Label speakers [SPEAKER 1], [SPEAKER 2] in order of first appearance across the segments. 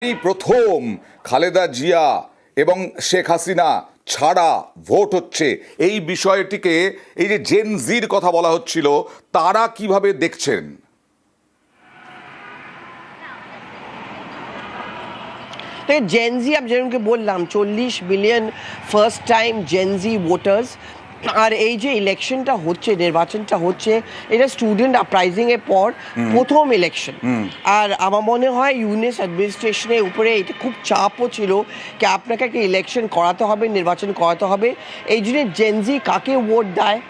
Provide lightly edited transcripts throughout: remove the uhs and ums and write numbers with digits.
[SPEAKER 1] এই প্রথম খালেদা জিয়া এবং শেখ হাসিনা ছাড়া ভোট হচ্ছে, এই বিষয়টিকে এই যে জেন জির কথা বলা হচ্ছিল, তারা কিভাবে দেখছেন?
[SPEAKER 2] জেনজি আমি যেরকমকে বললাম 40 billion first time Gen Z voters. আর এই যে ইলেকশনটা হচ্ছে, নির্বাচনটা হচ্ছে, এটা স্টুডেন্ট আপরাইজিংয়ের পর প্রথম ইলেকশন। আর আমার মনে হয় ইউনিস অ্যাডমিনিস্ট্রেশনের উপরে এটা খুব চাপও ছিল কি আপনাকে একটা ইলেকশন করাতে হবে, নির্বাচন করাতে হবে। এই জন্য জেনজি কাকে ভোট দেয়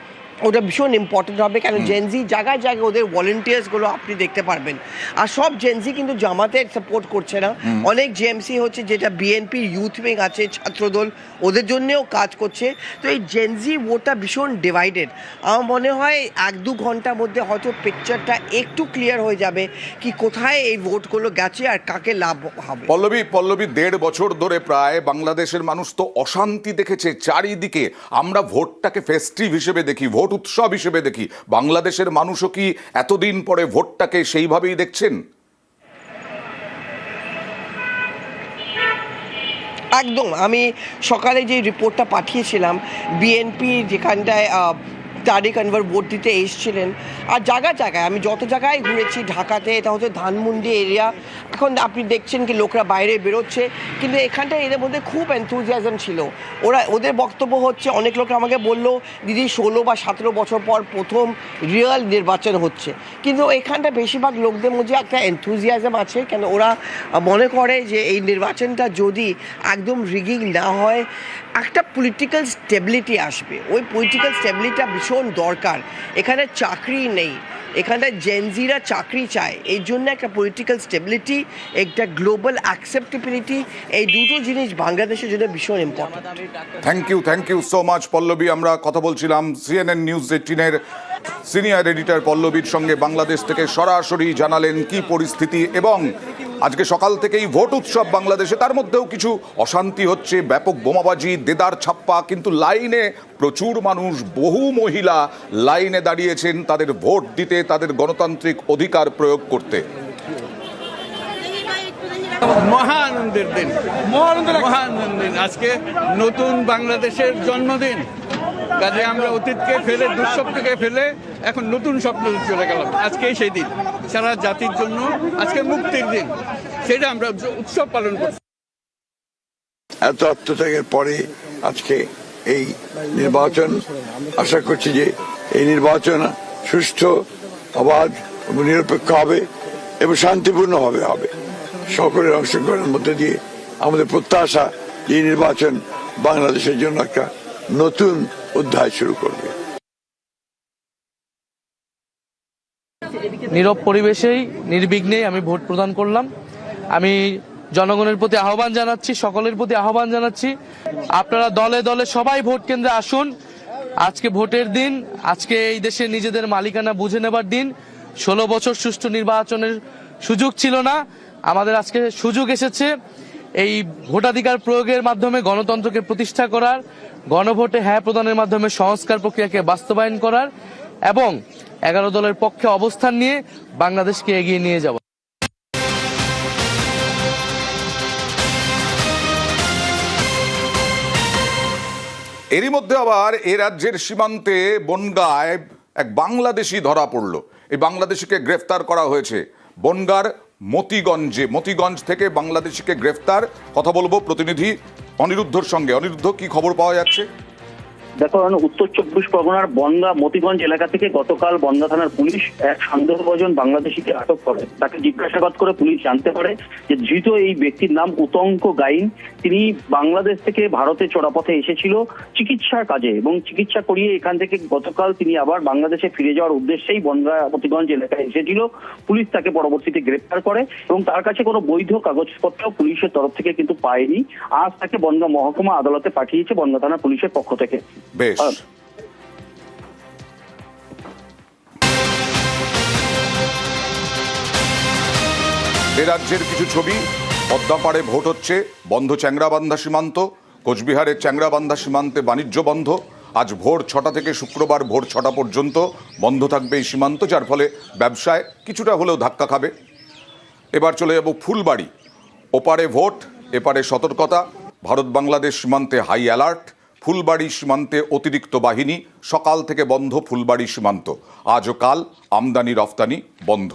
[SPEAKER 2] ওটা ভীষণ ইম্পর্টেন্ট হবে, কারণ জেনজি জায়গায় জায়গায় ওদের ভলেন্টিয়ার্সগুলো আপনি দেখতে পারবেন। আর সব জেনজি কিন্তু জামাতের সাপোর্ট করছে না, অনেক জেএমসি হচ্ছে যেটা বিএনপির ইউথ উইং আছে, ছাত্রদল, ওদের জন্যেও কাজ করছে। তো এই জেনজি ভোটটা ভীষণ ডিভাইডেড। আমার মনে হয় 1-2 ঘন্টার মধ্যে হয়তো পিকচারটা একটু ক্লিয়ার হয়ে যাবে কি কোথায় এই ভোটগুলো গেছে আর কাকে লাভ হবে।
[SPEAKER 1] পল্লবী 1.5 বছর ধরে প্রায় বাংলাদেশের মানুষ তো অশান্তি দেখেছে চারিদিকে। আমরা ভোটটাকে ফেস্টিভ হিসেবে দেখি, ভোট উৎসব হিসেবে দেখি। বাংলাদেশের মানুষও কি এতদিন পরে ভোটটাকে সেইভাবেই দেখছেন?
[SPEAKER 2] একদম। আমি সকালে যে রিপোর্টটা পাঠিয়েছিলাম, বিএনপি যেখানটায় তারিক আনভার ভোট দিতে এসেছিলেন, আর জায়গায় জায়গায় আমি যত জায়গায় ঘুরেছি, ঢাকাতে এটা হচ্ছে ধানমন্ডি এরিয়া, এখন আপনি দেখছেন কি লোকরা বাইরে বেরোচ্ছে, কিন্তু এখানটায় এদের মধ্যে খুব এনথুজিয়াজম ছিল। ওদের বক্তব্য হচ্ছে, অনেক লোক আমাকে বললো দিদি 16 বা 17 বছর পর প্রথম রিয়েল নির্বাচন হচ্ছে। কিন্তু এখানটা বেশিরভাগ লোকদের মধ্যে একটা এনথুজিয়াজম আছে, কেন ওরা মনে করে যে এই নির্বাচনটা যদি একদম রিগিং না হয়, একটা পলিটিক্যাল স্টেবিলিটি আসবে। ওই পলিটিক্যাল স্টেবিলিটিটা ভীষণ দরকার। এখানে চাকরি নেই, এখানে জেনজিরা চাকরি চায়, এই জন্য একটা পলিটিক্যাল স্টেবিলিটি, একটা গ্লোবাল অ্যাকসেপ্টেবিলিটি, এই দুটো জিনিস বাংলাদেশের জন্য ভীষণ important.
[SPEAKER 1] Thank you so much Pallavi. আমরা কথা বলছিলাম CNN নিউজ 18-এর সিনিয়র এডিটর পল্লবীর সঙ্গে। বাংলাদেশ থেকে সরাসরি জানালেন কি পরিস্থিতি, এবং আজকে সকাল থেকেই ভোট উৎসব বাংলাদেশে, তার মধ্যেও কিছু অশান্তি হচ্ছে, ব্যাপক বোমাবাজি, দেদার ছাপ্পা, কিন্তু লাইনে প্রচুর মানুষ, বহু মহিলা লাইনে দাঁড়িয়েছেন তাদের ভোট দিতে, তাদের গণতান্ত্রিক অধিকার প্রয়োগ করতে।
[SPEAKER 3] মহানন্দের দিন, মহানন্দের আজকে নতুন বাংলাদেশের জন্মদিন। কাজে আমরা অতীতকে ফেলে, দুঃস্বপ্নকে ফেলে এখন নতুন স্বপ্ন চলে গেলাম। আজকে সেই দিন সারা জাতির জন্য, আজকে মুক্তির দিন, সেটা আমরা উৎসব পালন করছি।
[SPEAKER 4] এত আত্মত্যাগের পরে আজকে এই নির্বাচন, আশা করছি যে এই নির্বাচন সুষ্ঠু, অবাধ এবং নিরপেক্ষ হবে এবং শান্তিপূর্ণভাবে হবে। সকলের অংশগ্রহণের মধ্যে দিয়ে আমাদের প্রত্যাশা যে এই নির্বাচন বাংলাদেশের জন্য একটা নতুন অধ্যায় শুরু করবে।
[SPEAKER 5] নীরব পরিবেশেই নির্বিঘ্নেই আমি ভোট প্রদান করলাম। আমি জনগণের প্রতি আহ্বান জানাচ্ছি, সকলের প্রতি আহ্বান জানাচ্ছি, আপনারা দলে দলে সবাই ভোট কেন্দ্রে আসুন। আজকে ভোটের দিন, আজকে এই দেশে নিজেদের মালিকানা বুঝে নেবার দিন। 16 বছর সুষ্ঠু নির্বাচনের সুযোগ ছিল না, আমাদের আজকে সুযোগ এসেছে এই ভোটাধিকার প্রয়োগের মাধ্যমে গণতন্ত্রকে প্রতিষ্ঠা করার, গণভোটে হ্যাঁ প্রদানের মাধ্যমে সংস্কার প্রক্রিয়াকে বাস্তবায়ন করার এবং 11 দলের পক্ষে অবস্থান নিয়ে বাংলাদেশকে এগিয়ে নিয়ে যাব।
[SPEAKER 1] এরই মধ্যে আবার এ রাজ্যের সীমান্তে বনগাঁয় এক বাংলাদেশি ধরা পড়ল। এই বাংলাদেশিকে গ্রেফতার করা হয়েছে বনগাঁর মতিগঞ্জ থেকে বাংলাদেশিকে গ্রেফতার। কথা বলবো প্রতিনিধি অনিরুদ্ধর সঙ্গে। অনিরুদ্ধ, কি খবর পাওয়া যাচ্ছে?
[SPEAKER 6] দেখুন, উত্তর 24 পরগনার বনগাঁ মতিগঞ্জ এলাকা থেকে গতকাল বনগাঁ থানার পুলিশ এক সন্দেহভাজন বাংলাদেশিকে আটক করে। তাকে জিজ্ঞাসাবাদ করে পুলিশ জানতে পারে যে ধৃত এই ব্যক্তির নাম উতঙ্ক গাইন। তিনি বাংলাদেশ থেকে ভারতে চোরাপথে এসেছিল চিকিৎসার কাজে, এবং চিকিৎসা করিয়ে এখান থেকে গতকাল তিনি আবার বাংলাদেশে ফিরে যাওয়ার উদ্দেশ্যেই বনগাঁ মতিগঞ্জ এলাকায় এসেছিল। পুলিশ তাকে পরবর্তীতে গ্রেপ্তার করে এবং তার কাছে কোনো বৈধ কাগজপত্র পুলিশের তরফ থেকে কিন্তু পায়নি। আজ তাকে বনগাঁ মহকুমা আদালতে পাঠিয়েছে বনগাঁ থানা পুলিশের পক্ষ থেকে।
[SPEAKER 1] বেশ, এ রাজ্যের কিছু ছবি। পদ্মাপাড়ে ভোট হচ্ছে, বন্ধ চ্যাংড়াবান্ধা সীমান্ত। কোচবিহারের চ্যাংড়াবান্ধা সীমান্তে বাণিজ্য বন্ধ। আজ ভোর 6টা থেকে শুক্রবার ভোর 6টা পর্যন্ত বন্ধ থাকবে এই সীমান্ত, যার ফলে ব্যবসায় কিছুটা হলেও ধাক্কা খাবে। এবার চলে যাব ফুলবাড়ি। ওপারে ভোট, এপারে সতর্কতা। ভারত বাংলাদেশ সীমান্তে হাই অ্যালার্ট। ফুলবাড়ি সীমান্তে অতিরিক্ত বাহিনী, সকাল থেকে বন্ধ ফুলবাড়ি সীমান্ত। আজ ও কাল আমদানি রফতানি বন্ধ।